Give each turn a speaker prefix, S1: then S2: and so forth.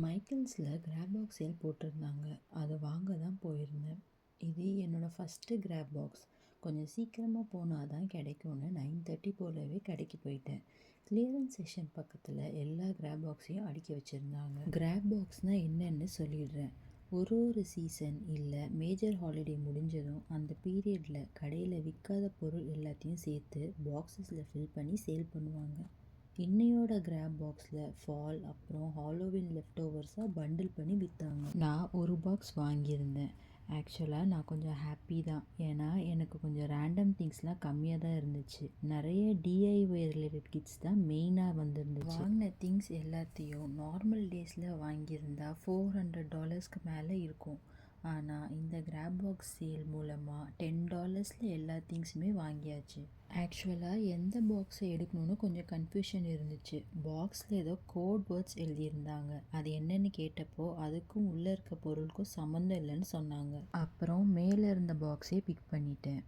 S1: மைக்கேல்ஸில் graph box sale போட்டிருந்தாங்க. அதை வாங்க தான் போயிருந்தேன். இது என்னோடய ஃபஸ்ட்டு கிராப் பாக்ஸ். கொஞ்சம் சீக்கிரமாக போனால் தான் கிடைக்கும்னு 9:30 போலவே கடைக்கு போயிட்டேன். கிளியரன்ஸ் செஷன் பக்கத்தில் எல்லா கிராப் பாக்ஸையும் அடுக்கி வச்சுருந்தாங்க. கிராப் பாக்ஸ்னால் என்னன்னு சொல்லிடுறேன். ஒரு சீசன் இல்லை மேஜர் ஹாலிடே முடிஞ்சதும் அந்த பீரியடில் கடையில் விற்காத பொருள் எல்லாத்தையும் சேர்த்து பாக்ஸஸில் ஃபில் பண்ணி சேல் பண்ணுவாங்க. இன்னையோட கிராப் பாக்ஸில் ஃபால் அப்புறம் ஹாலோவின் லெஃப்ட் ஓவர்ஸாக பண்டில் பண்ணி விற்றாங்க. நான் ஒரு பாக்ஸ் வாங்கியிருந்தேன். ஆக்சுவலாக நான் கொஞ்சம் ஹாப்பி தான். ஏன்னா எனக்கு கொஞ்சம் ரேண்டம் திங்ஸ்லாம் கம்மியாக தான் இருந்துச்சு. நிறைய டிஐஒய் ரிலேட்டட் கிட்ஸ் தான் மெயினாக வந்துருந்துச்சு. வாங்கின திங்ஸ் எல்லாத்தையும் நார்மல் டேஸில் வாங்கியிருந்தா $400 மேலே இருக்கும். ஆனால் இந்த கிராப் பாக்ஸ் சேல் மூலமாக $10 எல்லா திங்ஸுமே வாங்கியாச்சு. ஆக்சுவலாக எந்த பாக்ஸை எடுக்கணும்னு கொஞ்சம் கன்ஃபியூஷன் இருந்துச்சு. பாக்ஸில் ஏதோ கோட் வேர்ட்ஸ் எழுதியிருந்தாங்க. அது என்னன்னு கேட்டப்போ அதுக்கும் உள்ளே இருக்க பொருளுக்கும் சம்மந்தம் இல்லைன்னு சொன்னாங்க. அப்புறம் மேலே இருந்த பாக்ஸே பிக் பண்ணிட்டேன்.